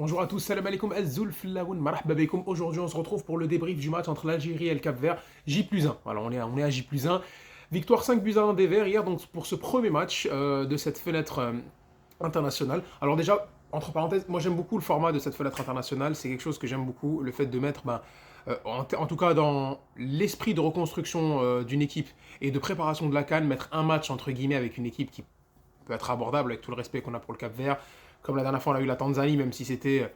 Bonjour à tous, salam alaikum, azul flaoun, marhaba bekoum. Aujourd'hui, on se retrouve pour le débrief du match entre l'Algérie et le Cap-Vert. J+1. Voilà, on est à J+1. Victoire 5 buts à 1 des Verts hier, donc pour ce premier match de cette fenêtre internationale. Alors déjà, entre parenthèses, moi j'aime beaucoup le format de cette fenêtre internationale. C'est quelque chose que j'aime beaucoup, le fait de mettre, en tout cas dans l'esprit de reconstruction d'une équipe et de préparation de la CAN, mettre un match entre guillemets avec une équipe qui peut être abordable avec tout le respect qu'on a pour le Cap-Vert. Comme la dernière fois, on a eu la Tanzanie, même si c'était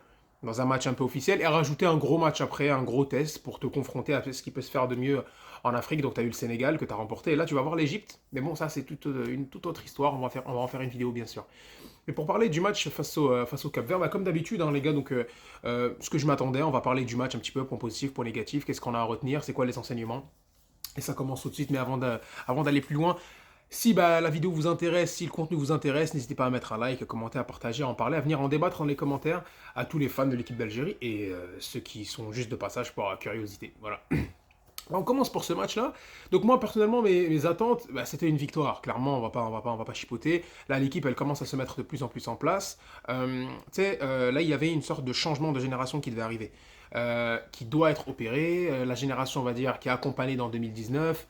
dans un match un peu officiel, et rajouter un gros match après, un gros test pour te confronter à ce qui peut se faire de mieux en Afrique. Donc, tu as eu le Sénégal que tu as remporté, et là, tu vas voir l'Égypte. Mais bon, ça, c'est une toute autre histoire. On va en faire une vidéo, bien sûr. Mais pour parler du match face au Cap-Vert, comme d'habitude, hein, les gars, donc ce que je m'attendais, on va parler du match un petit peu, point positif, point négatif, qu'est-ce qu'on a à retenir, c'est quoi les enseignements. Et ça commence tout de suite, mais avant d'aller plus loin, si la vidéo vous intéresse, si le contenu vous intéresse, n'hésitez pas à mettre un like, à commenter, à partager, à en parler, à venir en débattre dans les commentaires à tous les fans de l'équipe d'Algérie et ceux qui sont juste de passage pour curiosité. Voilà. On commence pour ce match-là. Donc moi personnellement mes attentes, c'était une victoire. Clairement on va pas chipoter. Là l'équipe elle commence à se mettre de plus en plus en place. Là il y avait une sorte de changement de génération qui devait arriver, qui doit être opéré. La génération on va dire qui a accompagné dans 2019.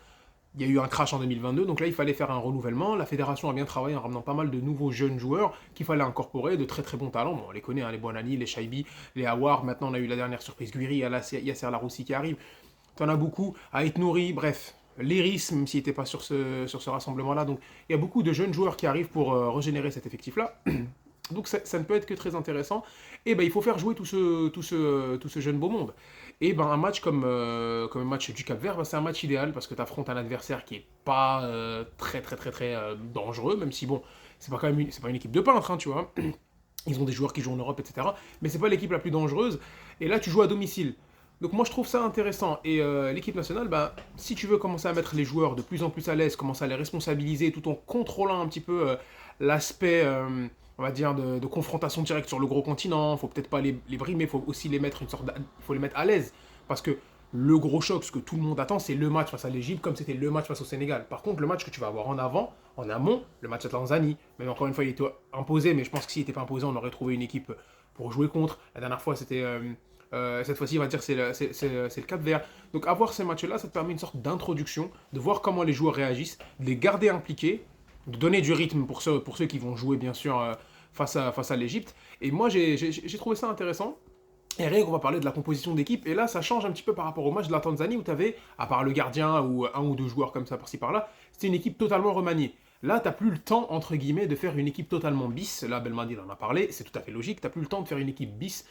Il y a eu un crash en 2022, donc là il fallait faire un renouvellement. La fédération a bien travaillé en ramenant pas mal de nouveaux jeunes joueurs qu'il fallait incorporer, de très très bons talents. Bon, on les connaît, hein, les Bonani, les Shaibi, les Awar. Maintenant on a eu la dernière surprise Guiri, Yasser Laroussi qui arrive. T'en as beaucoup, Ait Nouri, bref. L'Eris, même s'il n'était pas sur ce rassemblement-là. Donc il y a beaucoup de jeunes joueurs qui arrivent pour régénérer cet effectif-là. Donc ça ne peut être que très intéressant. Et il faut faire jouer tout ce jeune beau monde. Et un match comme un match du Cap-Vert, c'est un match idéal parce que tu affrontes un adversaire qui est pas très dangereux, même si bon, c'est pas une équipe de peintres, hein, tu vois. Ils ont des joueurs qui jouent en Europe, etc. Mais c'est pas l'équipe la plus dangereuse. Et là, tu joues à domicile. Donc moi je trouve ça intéressant. Et l'équipe nationale, si tu veux commencer à mettre les joueurs de plus en plus à l'aise, commencer à les responsabiliser tout en contrôlant un petit peu l'aspect, on va dire, de confrontation directe sur le gros continent, faut peut-être pas les brimer, il faut aussi les mettre faut les mettre à l'aise. Parce que le gros choc, ce que tout le monde attend, c'est le match face à l'Égypte, comme c'était le match face au Sénégal. Par contre, le match que tu vas avoir en avant, en amont, le match à Tanzanie, même encore une fois, il était imposé, mais je pense que s'il n'était pas imposé, on aurait trouvé une équipe pour jouer contre. La dernière fois, c'était cette fois-ci, on va dire c'est le Cap-Vert. Donc avoir ces matchs-là, ça te permet une sorte d'introduction, de voir comment les joueurs réagissent, de les garder impliqués, de donner du rythme pour ceux qui vont jouer bien sûr face à l'Égypte. Et moi j'ai trouvé ça intéressant. Et rien qu'on va parler de la composition d'équipe, et là ça change un petit peu par rapport au match de la Tanzanie où tu avais, à part le gardien ou un ou deux joueurs comme ça par-ci par-là, c'était une équipe totalement remaniée. Là, t'as plus le temps, entre guillemets, de faire une équipe totalement bis. Là, Belmadi en a parlé, c'est tout à fait logique. T'as plus le temps de faire une équipe bis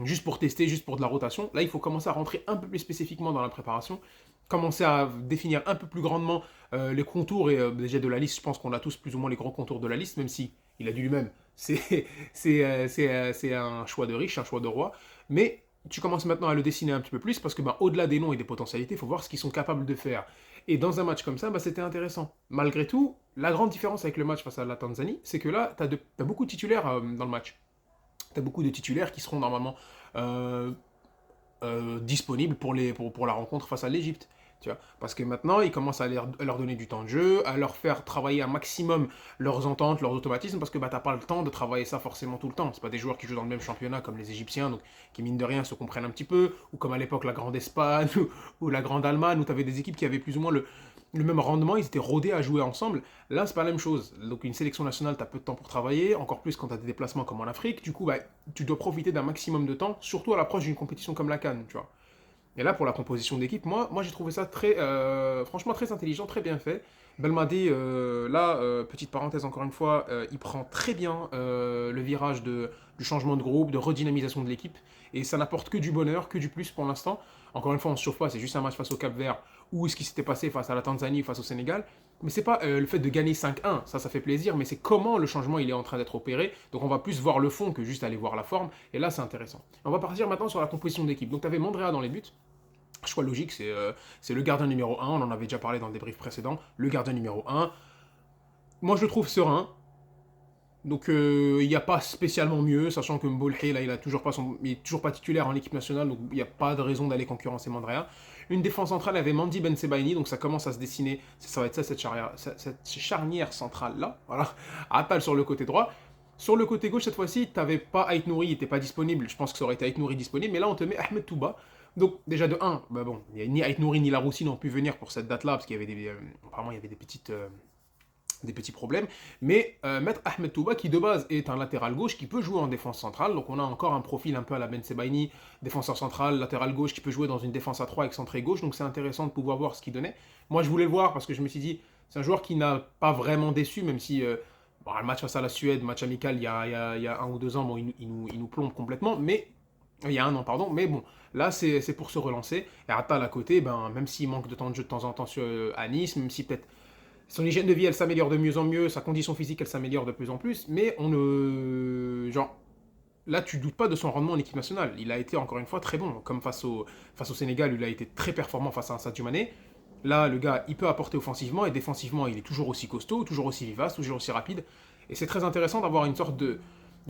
juste pour tester, juste pour de la rotation. Là, il faut commencer à rentrer un peu plus spécifiquement dans la préparation, commencer à définir un peu plus grandement les contours et déjà de la liste. Je pense qu'on a tous plus ou moins les grands contours de la liste, même si il a dit lui-même, c'est un choix de riche, un choix de roi. Mais tu commences maintenant à le dessiner un petit peu plus parce que au-delà des noms et des potentialités, il faut voir ce qu'ils sont capables de faire. Et dans un match comme ça, c'était intéressant. Malgré tout, la grande différence avec le match face à la Tanzanie, c'est que là, tu as beaucoup de titulaires dans le match. Tu as beaucoup de titulaires qui seront normalement euh, disponibles pour la rencontre face à l'Égypte. Tu vois, parce que maintenant, ils commencent à leur donner du temps de jeu, à leur faire travailler un maximum leurs ententes, leurs automatismes, parce que t'as pas le temps de travailler ça forcément tout le temps. C'est pas des joueurs qui jouent dans le même championnat comme les Égyptiens, donc qui mine de rien se comprennent un petit peu, ou comme à l'époque la Grande Espagne ou la Grande Allemagne, où tu avais des équipes qui avaient plus ou moins le même rendement, ils étaient rodés à jouer ensemble. Là, c'est pas la même chose. Donc une sélection nationale, tu as peu de temps pour travailler, encore plus quand tu as des déplacements comme en Afrique. Du coup, tu dois profiter d'un maximum de temps, surtout à l'approche d'une compétition comme la CAN, tu vois. Et là, pour la composition d'équipe, moi j'ai trouvé ça franchement très intelligent, très bien fait. Belmadi, petite parenthèse encore une fois, il prend très bien le virage du changement de groupe, de redynamisation de l'équipe. Et ça n'apporte que du bonheur, que du plus pour l'instant. Encore une fois, on ne se chauffe pas, c'est juste un match face au Cap-Vert ou ce qui s'était passé face à la Tanzanie, face au Sénégal. Mais c'est pas le fait de gagner 5-1, ça fait plaisir, mais c'est comment le changement il est en train d'être opéré. Donc on va plus voir le fond que juste aller voir la forme. Et là, c'est intéressant. On va partir maintenant sur la composition d'équipe. Donc tu avais Mandrea dans les buts. Choix logique, c'est le gardien numéro un. On en avait déjà parlé dans le débrief précédent. Le gardien numéro un. Moi, je le trouve serein. Donc, il n'y a pas spécialement mieux, sachant que Mbolhe, là, il est toujours pas titulaire en équipe nationale, donc il n'y a pas de raison d'aller concurrencer Mandrea. Une défense centrale avait Mandi Ben Sebaini, donc ça commence à se dessiner. Ça va être ça, cette charnière centrale-là. Voilà. Atal sur le côté droit. Sur le côté gauche, cette fois-ci, tu n'avais pas Ait Nouri, il n'était pas disponible. Je pense que ça aurait été Ait Nouri disponible, mais là, on te met Ahmed Touba. Donc, déjà de 1, bah bon, ni Ait Nouri ni Laroussi n'ont pu venir pour cette date-là, parce qu'il y avait apparemment, il y avait des petits problèmes. Mais mettre Ahmed Touba, qui de base est un latéral gauche, qui peut jouer en défense centrale. Donc, on a encore un profil un peu à la Ben Sebaini, défenseur central, latéral gauche, qui peut jouer dans une défense à 3 excentré gauche. Donc, c'est intéressant de pouvoir voir ce qu'il donnait. Moi, je voulais le voir parce que je me suis dit, c'est un joueur qui n'a pas vraiment déçu, même si. Bon, le match face à la Suède, match amical, il y a 1 ou 2 ans, bon, il nous plombe complètement, mais il y a 1 an, pardon, mais bon, là, c'est pour se relancer. Et Attal à côté, ben, même s'il manque de temps de jeu de temps en temps à Nice, même si peut-être son hygiène de vie, elle s'améliore de mieux en mieux, sa condition physique, elle s'améliore de plus en plus, mais on ne... Genre, là, tu doutes pas de son rendement en équipe nationale. Il a été, encore une fois, très bon, comme face au Sénégal, il a été très performant face à un Sadio Mané. Là, le gars, il peut apporter offensivement, et défensivement, il est toujours aussi costaud, toujours aussi vivace, toujours aussi rapide. Et c'est très intéressant d'avoir une sorte de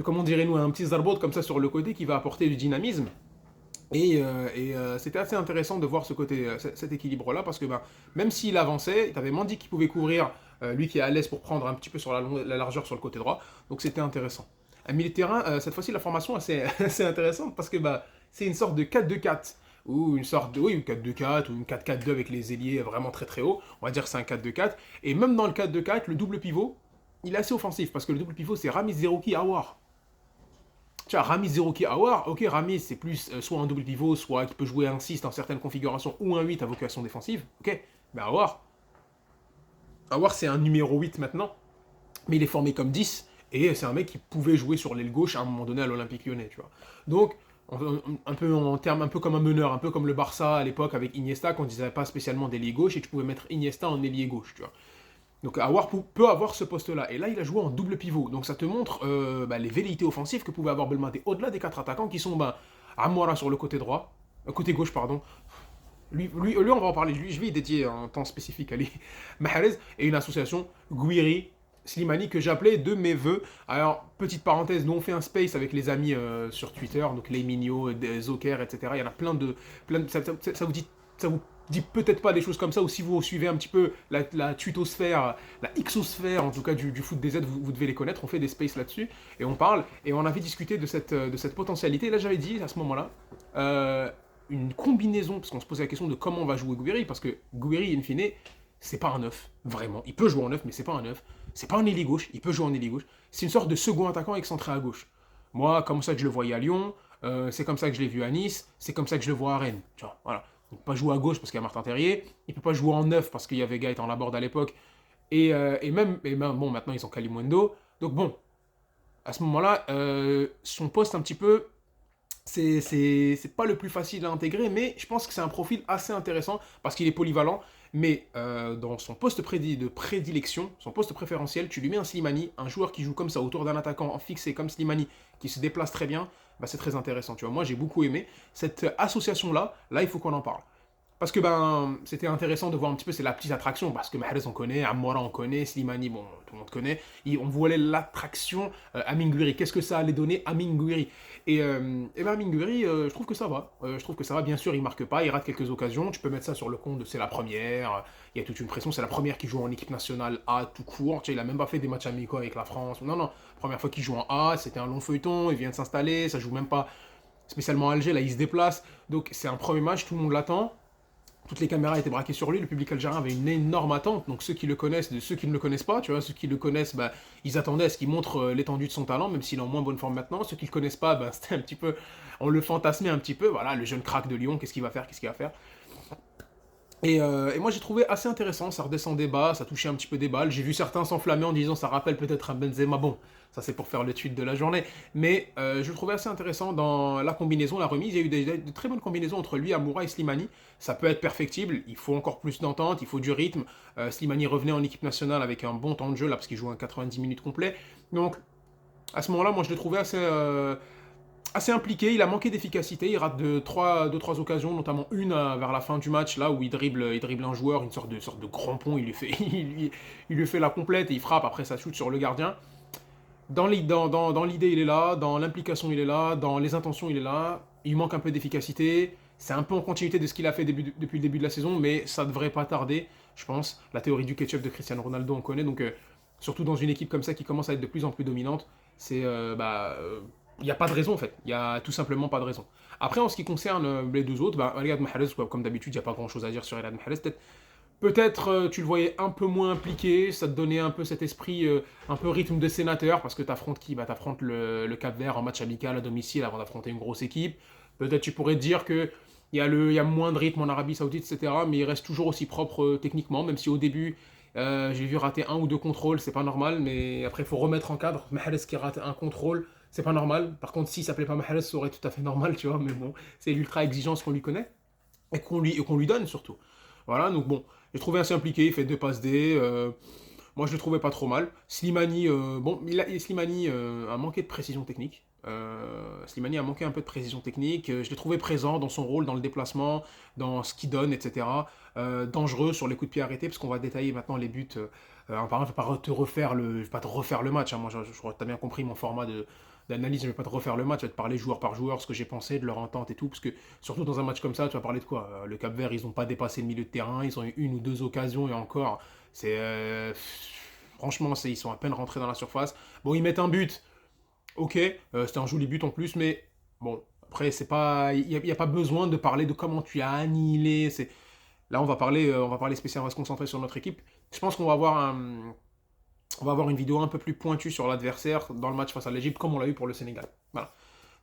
comment dirait-nous, un petit Zarbot comme ça sur le côté qui va apporter du dynamisme. C'était assez intéressant de voir ce côté, cet équilibre-là, parce que ben, même s'il avançait, tu avais Mandy qui pouvait couvrir, lui qui est à l'aise pour prendre un petit peu sur la largeur sur le côté droit, donc c'était intéressant. Un milieu de terrain, cette fois-ci la formation assez, assez intéressante, parce que bah, c'est une sorte de 4-2-4, ou une sorte de, oui, 4-2-4, ou une 4-4-2 avec les ailiers vraiment très très haut, on va dire que c'est un 4-2-4, et même dans le 4-2-4, le double pivot, il est assez offensif, parce que le double pivot c'est Ramiz Zerouki Aouar. Tu vois, Rami Zerouki Aouar, ok, Rami c'est plus soit un double pivot, soit qui peut jouer un 6 dans certaines configurations, ou un 8 à vocation défensive, ok, mais Aouar c'est un numéro 8 maintenant, mais il est formé comme 10, et c'est un mec qui pouvait jouer sur l'aile gauche à un moment donné à l'Olympique Lyonnais, tu vois. Donc, un peu en termes, un peu comme un meneur, un peu comme le Barça à l'époque avec Iniesta, qu'on disait pas spécialement d'ailier gauche, et tu pouvais mettre Iniesta en ailier gauche, tu vois. Donc Aouar peut avoir ce poste-là. Et là, il a joué en double pivot. Donc ça te montre les velléités offensives que pouvait avoir Belmadi. Au-delà des 4 attaquants qui sont Amoura sur le côté droit, côté gauche, pardon. Lui, on va en parler. Lui, je vais y dédier un temps spécifique à lui. Mahrez et une association, Gouiri, Slimani, que j'appelais de mes voeux. Alors, petite parenthèse, nous on fait un space avec les amis sur Twitter, donc les Mignot, Zoker, etc. Il y en a plein de ça vous dit peut-être pas des choses comme ça, ou si vous suivez un petit peu la tutosphère, la xosphère en tout cas du foot des Z, vous devez les connaître, on fait des spaces là-dessus, et on parle, et on avait discuté de cette potentialité, et là j'avais dit à ce moment-là, une combinaison, parce qu'on se posait la question de comment on va jouer Gouiri, parce que Gouiri, in fine, c'est pas un neuf, vraiment. Il peut jouer en neuf, mais c'est pas un neuf. C'est pas un ailier gauche, il peut jouer en ailier gauche. C'est une sorte de second attaquant excentré à gauche. Moi, comme ça que je le voyais à Lyon, c'est comme ça que je l'ai vu à Nice, c'est comme ça que je le vois à Rennes. Tu vois, voilà. Il peut pas jouer à gauche parce qu'il y a Martin Terrier, il peut pas jouer en neuf parce qu'il y avait Gaëtan Laborde à l'époque, et même, bon, maintenant ils ont Kalimundo. Donc bon, à ce moment-là, son poste un petit peu, c'est pas le plus facile à intégrer, mais je pense que c'est un profil assez intéressant parce qu'il est polyvalent. Mais dans son poste de prédilection, son poste préférentiel, tu lui mets un Slimani, un joueur qui joue comme ça autour d'un attaquant fixé comme Slimani, qui se déplace très bien, bah c'est très intéressant. Tu vois, moi j'ai beaucoup aimé cette association-là. Là, il faut qu'on en parle. Parce que ben, c'était intéressant de voir un petit peu, c'est la petite attraction, parce que Mahrez on connaît, Amoura on connaît, Slimani, bon, tout le monde connaît, et on voulait l'attraction Amin Gouiri. Qu'est-ce que ça allait donner Amin Gouiri? Et ben Amin Gouiri, je trouve que ça va. Je trouve que ça va, bien sûr, il marque pas, il rate quelques occasions, tu peux mettre ça sur le compte de c'est la première, il y a toute une pression, c'est la première qui joue en équipe nationale A tout court, tu sais, il a même pas fait des matchs amicaux avec la France, non, non, première fois qu'il joue en A, c'était un long feuilleton, il vient de s'installer, ça joue même pas spécialement à Alger, là il se déplace, donc c'est un premier match, tout le monde l'attend. Toutes les caméras étaient braquées sur lui, le public algérien avait une énorme attente, donc ceux qui le connaissent, de ceux qui ne le connaissent pas, tu vois, ceux qui le connaissent, bah, ils attendaient à ce qu'il montre l'étendue de son talent, même s'il est en moins bonne forme maintenant, ceux qui le connaissent pas, bah, c'était un petit peu, on le fantasmait un petit peu, voilà, le jeune crack de Lyon, qu'est-ce qu'il va faire, qu'est-ce qu'il va faire. Et moi j'ai trouvé assez intéressant, ça redescendait bas, ça touchait un petit peu des balles. J'ai vu certains s'enflammer en disant ça rappelle peut-être un Benzema. Bon, ça c'est pour faire le tweet de la journée. Mais je le trouvais assez intéressant dans la combinaison, la remise. Il y a eu de très bonnes combinaisons entre lui, Amoura et Slimani. Ça peut être perfectible, il faut encore plus d'entente, il faut du rythme. Slimani revenait en équipe nationale avec un bon temps de jeu là parce qu'il jouait un 90 minutes complet. Donc à ce moment-là, moi je l'ai trouvé assez impliqué, il a manqué d'efficacité, il rate deux, trois occasions, notamment une vers la fin du match, là où il dribble un joueur, une sorte de grand pont, il lui fait la complète et il frappe, après ça shoot sur le gardien. Dans l'idée, il est là, dans l'implication, il est là, dans les intentions, il est là, il manque un peu d'efficacité, c'est un peu en continuité de ce qu'il a fait depuis le début de la saison, mais ça devrait pas tarder, je pense. La théorie du ketchup de Cristiano Ronaldo, on connaît, donc surtout dans une équipe comme ça qui commence à être de plus en plus dominante, il n'y a pas de raison en fait. Il n'y a tout simplement pas de raison. Après, en ce qui concerne les deux autres, Riyad Mahrez, comme d'habitude, il n'y a pas grand chose à dire sur Riyad Mahrez. Peut-être tu le voyais un peu moins impliqué, ça te donnait un peu cet esprit, un peu rythme de sénateur, parce que tu affrontes qui? T'affrontes le Cap-Vert en match amical à domicile avant d'affronter une grosse équipe. Peut-être tu pourrais te dire que il y a moins de rythme en Arabie Saoudite, etc. Mais il reste toujours aussi propre techniquement, même si au début j'ai vu rater un ou deux contrôles, c'est pas normal, mais après il faut remettre en cadre. Mahrez qui rate un contrôle, c'est pas normal. Par contre, s'il s'appelait pas Mahrez, ça aurait tout à fait normal, tu vois, mais bon, c'est l'ultra exigence qu'on lui connaît et qu'on lui donne surtout. Voilà, donc bon, j'ai trouvé assez impliqué, il fait deux passes D. Moi, je le trouvais pas trop mal. Slimani, Slimani a manqué de précision technique. Slimani a manqué un peu de précision technique. Je l'ai trouvé présent dans son rôle, dans le déplacement, dans ce qu'il donne, etc. Dangereux sur les coups de pied arrêtés, parce qu'on va détailler maintenant les buts. Par exemple, je vais pas te refaire le match. Hein. Moi, je crois que tu as bien compris mon format d'analyse. Je vais pas te refaire le match. Je vais te parler joueur par joueur, ce que j'ai pensé de leur entente et tout. Parce que surtout dans un match comme ça, tu vas parler de quoi? Le Cap-Vert, ils n'ont pas dépassé le milieu de terrain. Ils ont eu une ou deux occasions et encore. C'est franchement, ils sont à peine rentrés dans la surface. Bon, ils mettent un but. Ok, c'était un joli but en plus, mais bon, après, c'est pas, il n'y a, pas besoin de parler de comment tu as annihilé. Là, on va parler spécial, on va se concentrer sur notre équipe. Je pense on va avoir une vidéo un peu plus pointue sur l'adversaire dans le match face à l'Égypte, comme on l'a eu pour le Sénégal. Voilà.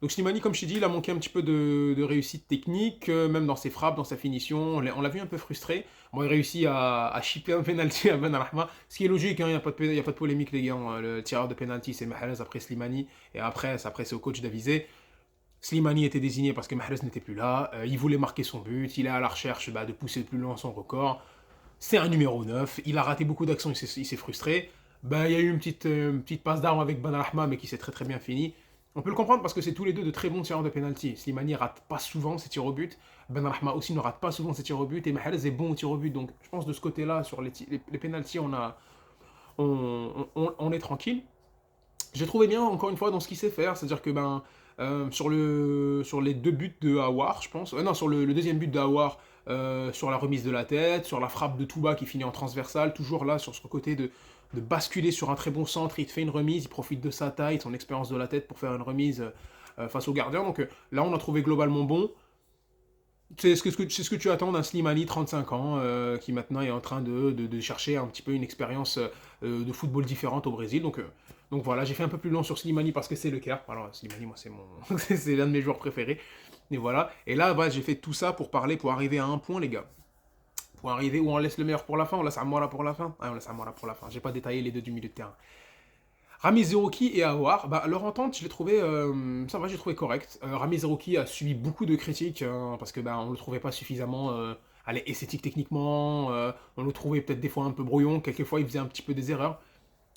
Donc Slimani, comme je t'ai dit, il a manqué un petit peu de réussite technique, même dans ses frappes, dans sa finition. On l'a vu un peu frustré. Bon, il réussit à chipper un penalty à Ben Arahma, ce qui est logique, hein, il n'y a, y a pas de polémique, les gars. Hein. Le tireur de penalty, c'est Mahrez, après Slimani, et après c'est au coach d'aviser. Slimani était désigné parce que Mahrez n'était plus là. Il voulait marquer son but. Il est à la recherche de pousser plus loin son record. C'est un numéro 9. Il a raté beaucoup d'actions, il s'est frustré. Il y a eu une petite passe d'armes avec Ben Arahma, mais qui s'est très très bien fini. On peut le comprendre parce que c'est tous les deux de très bons tireurs de penalty. Slimani rate pas souvent ses tirs au but. Ben Rahma aussi ne rate pas souvent ses tirs au but. Et Mahrez est bon au tir au but. Donc je pense de ce côté-là, sur les penalties, on est tranquille. J'ai trouvé bien, encore une fois, dans ce qu'il sait faire. C'est-à-dire que sur les deux buts de Aouar, je pense. Non, sur le deuxième but de Aouar, sur la remise de la tête, sur la frappe de Touba qui finit en transversale, toujours là sur ce côté de basculer sur un très bon centre, il te fait une remise, il profite de sa taille, de son expérience de la tête pour faire une remise face au gardien. Donc là, on a trouvé globalement bon. C'est ce que tu attends d'un Slimani, 35 ans, qui maintenant est en train de chercher un petit peu une expérience de football différente au Brésil. Donc voilà, j'ai fait un peu plus long sur Slimani parce que c'est le Caire. Alors Slimani, moi, c'est l'un de mes joueurs préférés. Et voilà. Et là, j'ai fait tout ça pour arriver à un point, les gars. Pour arriver où on laisse le meilleur pour la fin, on laisse Amora pour la fin. Ah, on laisse Amora pour la fin. J'ai pas détaillé les deux du milieu de terrain. Rami Zerouki et Aouar, leur entente, je l'ai trouvé, ça va, j'ai trouvé correct. Rami Zerouki a subi beaucoup de critiques parce que on le trouvait pas suffisamment esthétique techniquement. On le trouvait peut-être des fois un peu brouillon. Quelquefois, il faisait un petit peu des erreurs.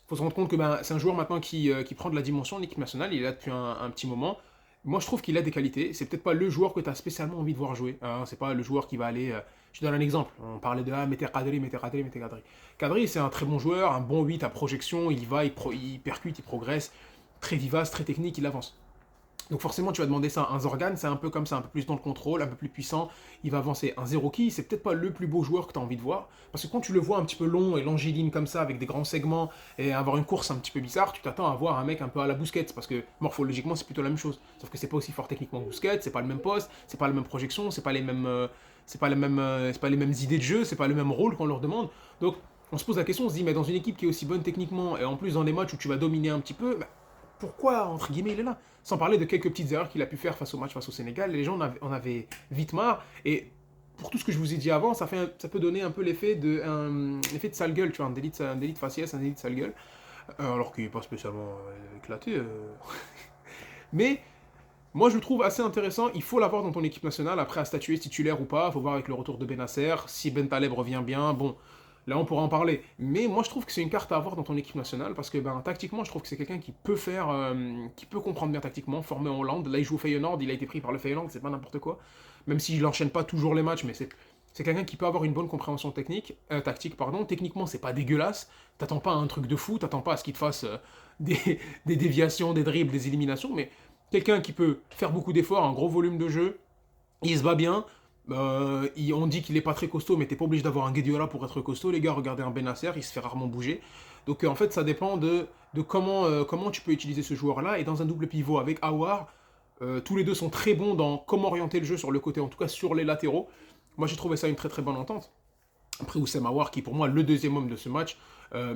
Il faut se rendre compte que c'est un joueur maintenant qui prend de la dimension de l'équipe nationale. Il est là depuis un petit moment. Moi, je trouve qu'il a des qualités. C'est peut-être pas le joueur que tu as spécialement envie de voir jouer. Hein. C'est pas le joueur qui va aller. Je te donne un exemple. On parlait de Mettez Kadri, Mettez Kadri, Mettez Kadri. Kadri, c'est un très bon joueur, un bon 8 à projection. Il va, il percute, il progresse. Très vivace, très technique, il avance. Donc forcément, tu vas demander ça. Un Zorgan, c'est un peu comme ça, un peu plus dans le contrôle, un peu plus puissant. Il va avancer. Un Zerouki, c'est peut-être pas le plus beau joueur que tu as envie de voir. Parce que quand tu le vois un petit peu long et longiligne comme ça, avec des grands segments, et avoir une course un petit peu bizarre, tu t'attends à voir un mec un peu à la Busquets. Parce que morphologiquement, c'est plutôt la même chose. Sauf que c'est pas aussi fort techniquement que Busquets, c'est pas le même poste, c'est pas la même projection, c'est pas les mêmes, c'est pas les mêmes idées de jeu, c'est pas le même rôle qu'on leur demande. Donc on se pose la question, on se dit, mais dans une équipe qui est aussi bonne techniquement, et en plus dans des matchs où tu vas dominer un petit peu, pourquoi, entre guillemets, il est là? Sans parler de quelques petites erreurs qu'il a pu faire face au match face au Sénégal, les gens en avaient vite marre, et pour tout ce que je vous ai dit avant, ça peut donner un peu l'effet de sale gueule, tu vois, un délit de faciès, un délit de sale gueule, alors qu'il n'est pas spécialement éclaté. Mais moi, je le trouve assez intéressant. Il faut l'avoir dans ton équipe nationale. Après, à statuer titulaire ou pas, il faut voir avec le retour de Benasser. Si Ben Taleb revient bien, bon, là, on pourra en parler. Mais moi, je trouve que c'est une carte à avoir dans ton équipe nationale parce que, tactiquement, je trouve que c'est quelqu'un qui peut faire, qui peut comprendre bien tactiquement, formé en Hollande. Là, il joue au Feyenoord, il a été pris par le Feyenoord, c'est pas n'importe quoi. Même s'il n'enchaîne pas toujours les matchs, mais c'est quelqu'un qui peut avoir une bonne compréhension tactique, pardon. Techniquement, c'est pas dégueulasse. T'attends pas à un truc de fou, t'attends pas à ce qu'il te fasse des déviations, des dribbles, des éliminations, mais quelqu'un qui peut faire beaucoup d'efforts, un gros volume de jeu, il se bat bien. On dit qu'il est pas très costaud, mais t'es pas obligé d'avoir un Guediola pour être costaud, les gars. Regardez un Benasser, il se fait rarement bouger. Donc en fait, ça dépend de de comment tu peux utiliser ce joueur-là. Et dans un double pivot avec Aouar, tous les deux sont très bons dans comment orienter le jeu sur le côté, en tout cas sur les latéraux. Moi, j'ai trouvé ça une très très bonne entente. Après, Oussem Aouar, qui est pour moi le deuxième homme de ce match, euh,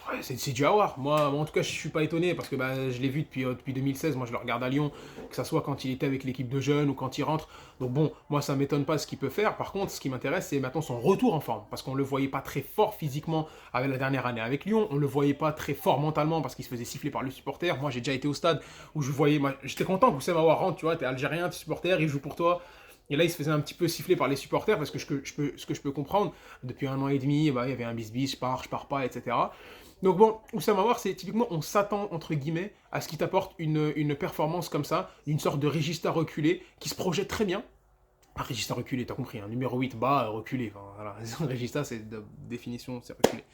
ouais, c'est du Aouar. Moi, en tout cas, je suis pas étonné parce que bah, je l'ai vu depuis 2016. Moi, je le regarde à Lyon, que ce soit quand il était avec l'équipe de jeunes ou quand il rentre. Donc bon, moi, ça m'étonne pas ce qu'il peut faire. Par contre, ce qui m'intéresse, c'est maintenant son retour en forme. Parce qu'on le voyait pas très fort physiquement avec la dernière année avec Lyon. On le voyait pas très fort mentalement parce qu'il se faisait siffler par le supporter. Moi, j'ai déjà été au stade où je voyais. J'étais content que Oussem Aouar rentre, tu vois. T'es algérien, t'es supporter, il joue pour toi. Et là, il se faisait un petit peu siffler par les supporters parce que ce que je peux comprendre, depuis 1 an et demi, bah, il y avait un bis-bis, je pars pas, etc. Donc bon, Oussama Aouar, c'est typiquement, on s'attend, entre guillemets, à ce qu'il t'apporte une performance comme ça, une sorte de Régista reculé, qui se projette très bien. Ah, Régista reculé, t'as compris, hein, numéro 8 bas, reculé. Enfin, voilà. Régista, c'est de définition, c'est reculé.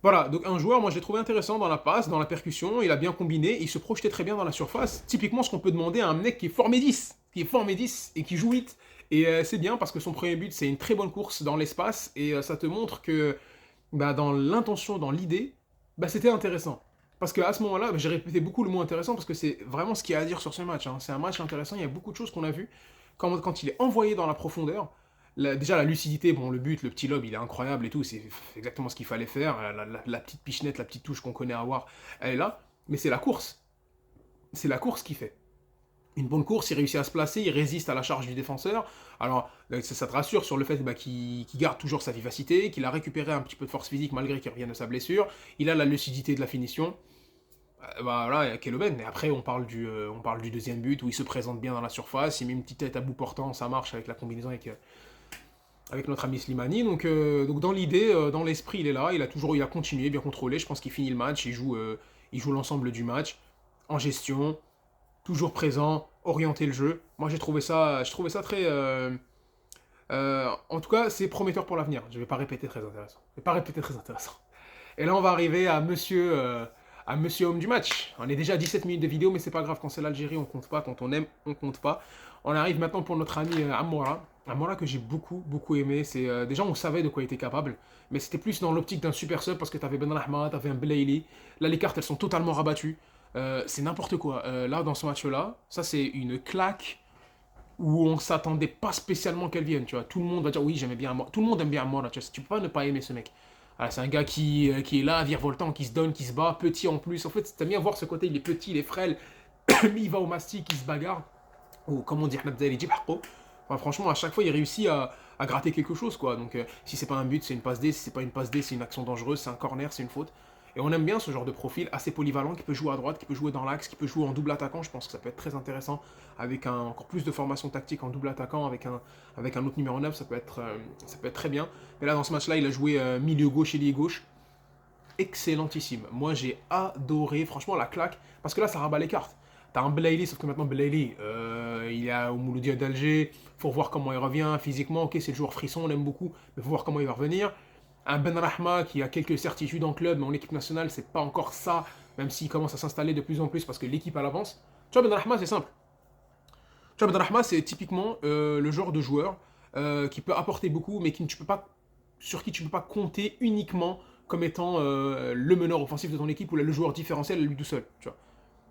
Voilà, donc un joueur, moi je l'ai trouvé intéressant dans la passe, dans la percussion, il a bien combiné, il se projetait très bien dans la surface. Typiquement ce qu'on peut demander à un mec qui est formé 10, et qui joue 8. Et c'est bien parce que son premier but, c'est une très bonne course dans l'espace, et ça te montre que bah, dans l'intention, dans l'idée, bah, c'était intéressant. Parce qu'à ce moment-là, bah, j'ai répété beaucoup le mot intéressant parce que c'est vraiment ce qu'il y a à dire sur ce match, hein. C'est un match intéressant, il y a beaucoup de choses qu'on a vues. Quand il est envoyé dans la profondeur, déjà la lucidité, bon le but, le petit lob, il est incroyable et tout, c'est exactement ce qu'il fallait faire. La petite pichenette, la petite touche qu'on connaît avoir, elle est là. Mais c'est la course. C'est la course qui fait. Une bonne course, il réussit à se placer, il résiste à la charge du défenseur. Alors, ça te rassure sur le fait bah, qu'il garde toujours sa vivacité, qu'il a récupéré un petit peu de force physique malgré qu'il revienne de sa blessure. Il a la lucidité de la finition. Bah, voilà, il y a Keloben. Et après, on parle du deuxième but où il se présente bien dans la surface. Il met une petite tête à bout portant, ça marche avec la combinaison avec notre ami Slimani. Donc dans l'idée, dans l'esprit, il est là. Il a continué, bien contrôlé. Je pense qu'il finit le match. Il joue l'ensemble du match en gestion, toujours présent, orienter le jeu. Moi, je trouvais ça très. En tout cas, c'est prometteur pour l'avenir. Je vais pas répéter très intéressant. Je vais pas répéter très intéressant. Et là, on va arriver à monsieur homme du match. On est déjà à 17 minutes de vidéo, mais c'est pas grave. Quand c'est l'Algérie, on compte pas. Quand on aime, on compte pas. On arrive maintenant pour notre ami Amoura. Amoura que j'ai beaucoup, beaucoup aimé. Déjà, on savait de quoi il était capable. Mais c'était plus dans l'optique d'un super sub parce que t'avais Ben Rahma, t'avais un Belaïli. Là, les cartes, elles sont totalement rabattues. C'est n'importe quoi. Là, dans ce match-là, ça, c'est une claque où on s'attendait pas spécialement qu'elle vienne, tu vois. Tout le monde va dire oui, j'aimais bien Amora. Tout le monde aime bien Amora, tu vois. Tu peux pas ne pas aimer ce mec. Voilà, c'est un gars qui est là, virevoltant, qui se donne, qui se bat, petit en plus. En fait, t'aimes bien voir ce côté, il est petit, il est frêle, mais il va au mastic, il se bagarre. Ou comment dire, enfin, franchement, à chaque fois, il réussit à gratter quelque chose, quoi. Donc, si c'est pas un but, c'est une passe D. Si c'est pas une passe D, c'est une action dangereuse, c'est un corner, c'est une faute. Et on aime bien ce genre de profil assez polyvalent qui peut jouer à droite, qui peut jouer dans l'axe, qui peut jouer en double attaquant. Je pense que ça peut être très intéressant avec encore plus de formation tactique en double attaquant, avec un autre numéro 9, ça peut être très bien. Mais là, dans ce match-là, il a joué milieu gauche et lié gauche. Excellentissime. Moi, j'ai adoré, franchement, la claque. Parce que là, ça rabat les cartes. T'as un Belaïli, sauf que maintenant, Belaïli, il est au Mouloudia d'Alger. Faut voir comment il revient physiquement. Ok, c'est le joueur frisson, on l'aime beaucoup. Mais faut voir comment il va revenir. Un Ben Rahma qui a quelques certitudes en club, mais en équipe nationale, c'est pas encore ça, même s'il commence à s'installer de plus en plus parce que l'équipe à l'avance. Tu vois, Ben Rahma, c'est simple. Tu vois, Ben Rahma, c'est typiquement le genre de joueur qui peut apporter beaucoup, mais sur qui tu peux pas compter uniquement comme étant le meneur offensif de ton équipe ou le joueur différentiel à lui tout seul. Tu vois.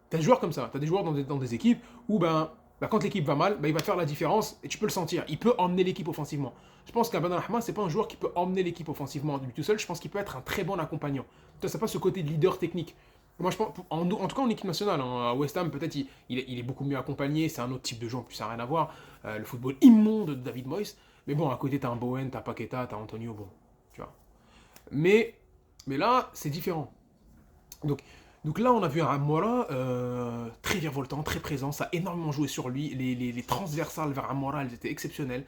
T'as des joueurs comme ça, t'as des joueurs dans des équipes où quand l'équipe va mal, il va faire la différence et tu peux le sentir. Il peut emmener l'équipe offensivement. Je pense qu'un Ben Rahma, c'est pas un joueur qui peut emmener l'équipe offensivement lui tout seul. Je pense qu'il peut être un très bon accompagnant. Ça pas ce côté de leader technique. Moi, je pense, en tout cas en équipe nationale, hein, à West Ham, peut-être il est beaucoup mieux accompagné. C'est un autre type de jeu, en plus, ça n'a rien à voir. Le football immonde de David Moyes. Mais bon, à côté, t'as un Bowen, t'as Paqueta, t'as Antonio, bon, tu vois. Mais, mais là, c'est différent. Donc, donc là, on a vu un Amora très virevoltant, très présent. Ça a énormément joué sur lui. Les transversales vers Amora, elles étaient exceptionnelles.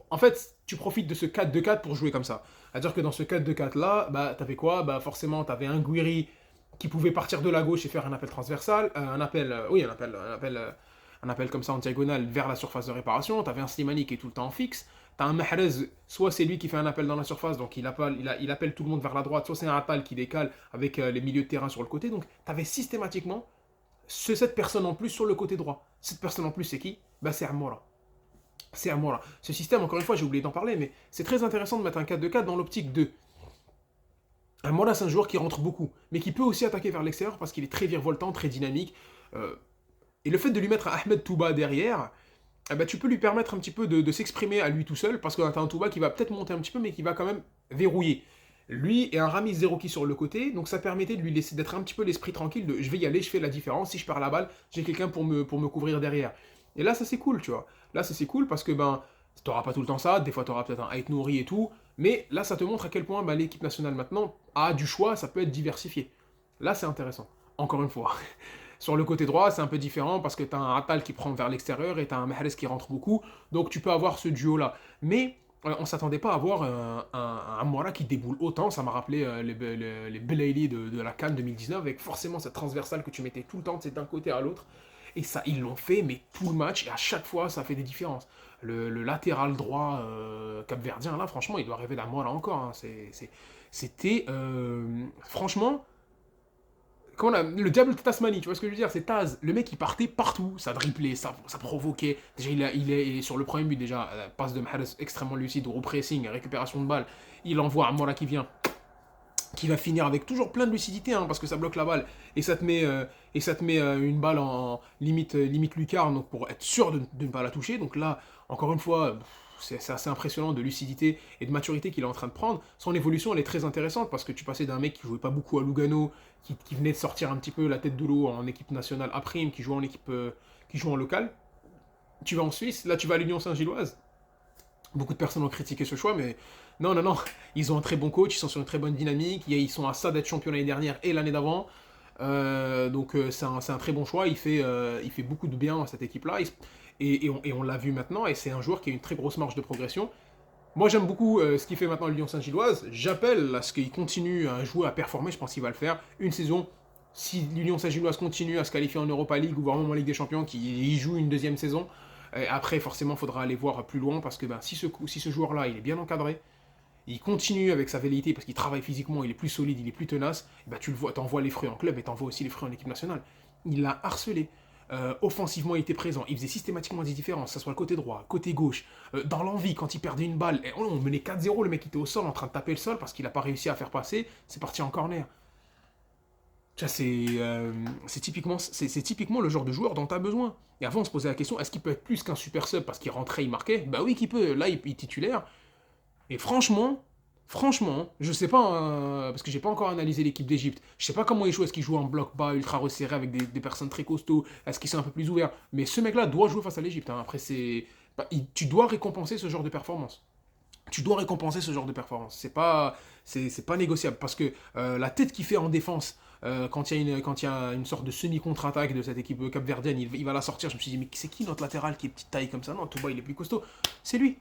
En fait, tu profites de ce 4-2-4 pour jouer comme ça. C'est-à-dire que dans ce 4-2-4 là, t'avais quoi? Forcément, t'avais un Guiri qui pouvait partir de la gauche et faire un appel transversal. Un appel comme ça en diagonale vers la surface de réparation. T'avais un Slimani qui est tout le temps en fixe. T'as un Mahrez, soit c'est lui qui fait un appel dans la surface, donc il appelle tout le monde vers la droite, soit c'est un Atal qui décale avec les milieux de terrain sur le côté. Donc t'avais systématiquement cette personne en plus sur le côté droit. Cette personne en plus, c'est qui? C'est Amora. C'est Amora. Ce système, encore une fois, j'ai oublié d'en parler, mais c'est très intéressant de mettre un 4-2-4 dans l'optique de Mora, c'est un joueur qui rentre beaucoup, mais qui peut aussi attaquer vers l'extérieur parce qu'il est très virevoltant, très dynamique. Euh, et le fait de lui mettre un Ahmed Touba derrière, eh ben, tu peux lui permettre un petit peu de s'exprimer à lui tout seul, parce que tu as un Touba qui va peut-être monter un petit peu, mais qui va quand même verrouiller. Lui et un Rami Zerouki sur le côté, donc ça permettait de lui laisser d'être un petit peu l'esprit tranquille de je vais y aller, je fais la différence, si je perds la balle, j'ai quelqu'un pour me couvrir derrière. Et là, ça c'est cool, tu vois. Là, ça c'est cool parce que ben, t'auras pas tout le temps ça, des fois t'auras peut-être un Ait Nouri et tout, mais là, ça te montre à quel point ben, l'équipe nationale maintenant a du choix, ça peut être diversifié. Là, c'est intéressant. Encore une fois. Sur le côté droit, c'est un peu différent parce que tu as un Atal qui prend vers l'extérieur et tu as un Mahrez qui rentre beaucoup. Donc tu peux avoir ce duo-là. Mais on ne s'attendait pas à avoir un Mora qui déboule autant. Ça m'a rappelé les Belaïli de la CAN 2019 avec forcément cette transversale que tu mettais tout le temps d'un côté à l'autre. Et ça, ils l'ont fait, mais tout le match. Et à chaque fois, ça fait des différences. Le latéral droit capverdien, là, franchement, il doit rêver d'un Mora encore. Hein. C'était. Franchement le diable de Tasmanie, tu vois ce que je veux dire? C'est Taz. Le mec, il partait partout. Ça driblait, ça provoquait. Déjà, il est sur le premier but, déjà. Passe de Mahrez extrêmement lucide, au pressing, récupération de balle. Il envoie à Mora qui vient. Qui va finir avec toujours plein de lucidité, hein, parce que ça bloque la balle. Et ça te met une balle en limite lucarne, donc pour être sûr de ne pas la toucher. Donc là, encore une fois, c'est assez impressionnant de lucidité et de maturité qu'il est en train de prendre. Son évolution, elle est très intéressante parce que tu passais d'un mec qui jouait pas beaucoup à Lugano, qui venait de sortir un petit peu la tête de l'eau en équipe nationale à Prime, qui jouait en équipe, qui joue en local. Tu vas en Suisse, là tu vas à l'Union Saint-Gilloise. Beaucoup de personnes ont critiqué ce choix, mais non, non, non. Ils ont un très bon coach, ils sont sur une très bonne dynamique, ils sont à ça d'être champion l'année dernière et l'année d'avant. Donc c'est un très bon choix, il fait beaucoup de bien à cette équipe-là, et on l'a vu maintenant, et c'est un joueur qui a une très grosse marge de progression. Moi j'aime beaucoup ce qu'il fait maintenant à Lyon Saint-Gilloise, j'appelle à ce qu'il continue à jouer, à performer, je pense qu'il va le faire. Une saison, si l'Union Saint-Gilloise continue à se qualifier en Europa League ou voire même en Ligue des Champions, qu'il y joue une deuxième saison, après forcément il faudra aller voir plus loin, parce que ben, si ce joueur-là il est bien encadré, il continue avec sa velléité parce qu'il travaille physiquement, il est plus solide, il est plus tenace, et bah tu le vois, t'envoies les fruits en club et t'envoies aussi les fruits en équipe nationale. Il l'a harcelé. Offensivement, il était présent. Il faisait systématiquement des différences, que ce soit le côté droit, côté gauche, dans l'envie, quand il perdait une balle. Et on menait 4-0, le mec était au sol en train de taper le sol parce qu'il n'a pas réussi à faire passer. C'est parti en corner. Ça, c'est typiquement le genre de joueur dont tu as besoin. Et avant, on se posait la question, est-ce qu'il peut être plus qu'un super sub parce qu'il rentrait, il marquait? Bah oui, qu'il peut. Là, il est titulaire. Et franchement, je sais pas, parce que j'ai pas encore analysé l'équipe d'Égypte. Je sais pas comment ils jouent. Est-ce qu'ils jouent en bloc bas, ultra resserré avec des personnes très costauds? Est-ce qu'ils sont un peu plus ouverts? Mais ce mec-là doit jouer face à l'Égypte. Hein. Après, tu dois récompenser ce genre de performance. Tu dois récompenser ce genre de performance. C'est pas négociable parce que la tête qu'il fait en défense. Quand il y a une sorte de semi-contre-attaque de cette équipe capverdienne, il va la sortir. Je me suis dit, mais c'est qui notre latéral qui est petite taille comme ça? Non, Touba, il est plus costaud. C'est lui.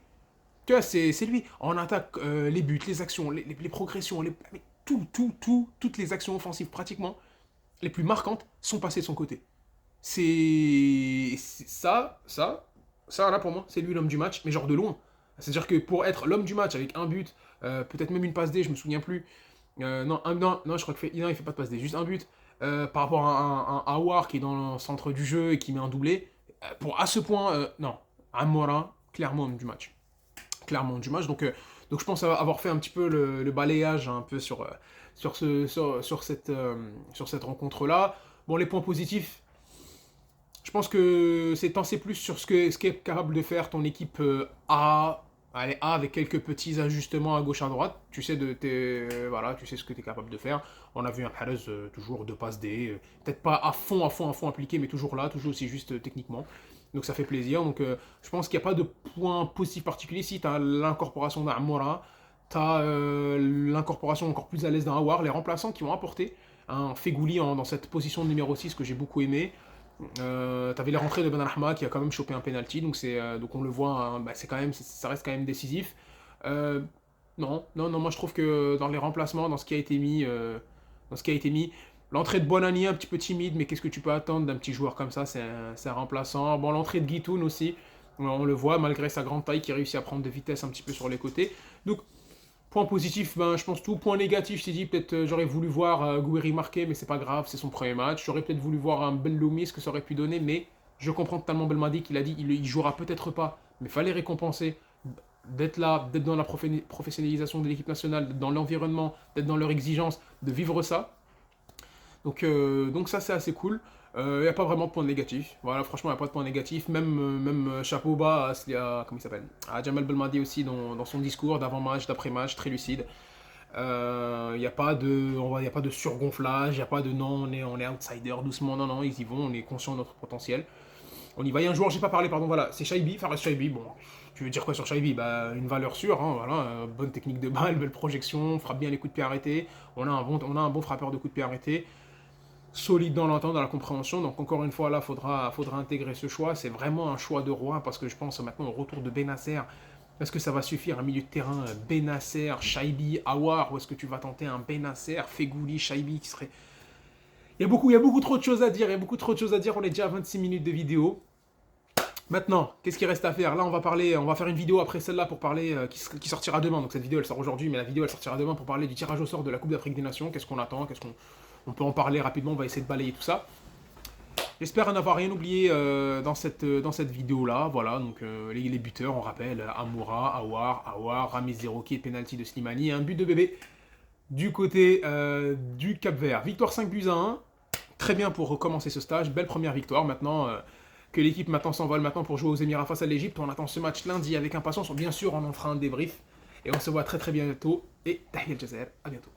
Tu vois, c'est lui. En attaque, les buts, les actions, les progressions, mais toutes les actions offensives pratiquement les plus marquantes sont passées de son côté. Ça là pour moi, c'est lui l'homme du match, mais genre de loin. C'est-à-dire que pour être l'homme du match avec un but, peut-être même une passe D, je me souviens plus. Non, non, je crois non, il fait pas de passe D, juste un but. Par rapport à un Awar qui est dans le centre du jeu et qui met un doublé. À ce point, non. Amora, clairement homme du match. Clairement du match. Donc je pense avoir fait un petit peu le balayage un peu sur cette rencontre-là. Bon, les points positifs, je pense que c'est t'en sais plus sur ce qu'est capable de faire ton équipe A avec quelques petits ajustements à gauche à droite. Voilà, tu sais ce que tu es capable de faire. On a vu un Perez toujours de passe D, peut-être pas à fond appliqué, mais toujours là, toujours aussi juste techniquement. Donc ça fait plaisir. Donc je pense qu'il n'y a pas de point positif particulier. Si tu as l'incorporation d'un Amora, tu as l'incorporation encore plus à l'aise d'un Awar, les remplaçants qui ont apporté un Fegouli dans cette position de numéro 6 que j'ai beaucoup aimé. T'avais les rentrées de Ben Arma qui a quand même chopé un penalty, donc on le voit, hein, bah, ça reste quand même décisif. Euh, non, non, non, moi je trouve que dans les remplacements, dans ce qui a été mis, l'entrée de Bonani un petit peu timide, mais qu'est-ce que tu peux attendre d'un petit joueur comme ça? C'est un remplaçant. Bon, l'entrée de Guitoun aussi, on le voit malgré sa grande taille qui réussit à prendre de vitesse un petit peu sur les côtés. Donc point positif, ben, je pense tout. Point négatif, je t'ai dit, peut-être j'aurais voulu voir Gouiri marquer, mais c'est pas grave, c'est son premier match. J'aurais peut-être voulu voir un Belloumi, ce que ça aurait pu donner, mais je comprends totalement Belmadi qu'il a dit il jouera peut-être pas, mais fallait récompenser. d'être là, d'être dans la professionnalisation de l'équipe nationale, d'être dans l'environnement, d'être dans leur exigence, de vivre ça. Donc ça, c'est assez cool. Il n'y a pas vraiment de point négatif. Voilà, franchement, il n'y a pas de point négatif. Même chapeau bas comment il s'appelle, à Jamal Belmadi aussi dans son discours d'avant-match, d'après-match, très lucide. Il n'y a pas de surgonflage, il n'y a pas de non, on est outsider doucement. Non, non, ils y vont, on est conscient de notre potentiel. On y va. Il y a un joueur, j'ai pas parlé, pardon, voilà, c'est Shaibi, Fares Shaibi. Bon, tu veux dire quoi sur Shaibi? Bah, une valeur sûre, hein, voilà, bonne technique de balle, belle projection, frappe bien les coups de pied arrêtés. On a un bon frappeur de coups de pied arrêtés, solide dans l'entente, dans la compréhension. Donc encore une fois, là, faudra intégrer ce choix. C'est vraiment un choix de roi parce que je pense maintenant au retour de Benasser. Est-ce que ça va suffire un milieu de terrain Benasser, Shaibi, Awar, ou est-ce que tu vas tenter un Benasser, Fegouli, Shaibi qui serait... Il y a beaucoup trop de choses à dire, il y a beaucoup trop de choses à dire. On est déjà à 26 minutes de vidéo. Maintenant, qu'est-ce qu'il reste à faire? Là, on va faire une vidéo après celle-là pour parler, qui sortira demain. Donc cette vidéo, elle sort aujourd'hui, mais la vidéo, elle sortira demain pour parler du tirage au sort de la Coupe d'Afrique des Nations. Qu'est-ce qu'on attend? On peut en parler rapidement, on va essayer de balayer tout ça. J'espère n'avoir rien oublié dans cette vidéo-là. Voilà, donc les buteurs, on rappelle, Amoura, Awar, Ramiz Zerouki et penalty de Slimani. Et un but de bébé du côté du Cap-Vert. Victoire 5-1. Très bien pour recommencer ce stage. Belle première victoire. Maintenant que l'équipe s'envole maintenant pour jouer aux Émirats face à l'Égypte. On attend ce match lundi avec impatience. Bien sûr, on en fera un débrief. Et on se voit très très bientôt. Et Tahia El Jazer, à bientôt.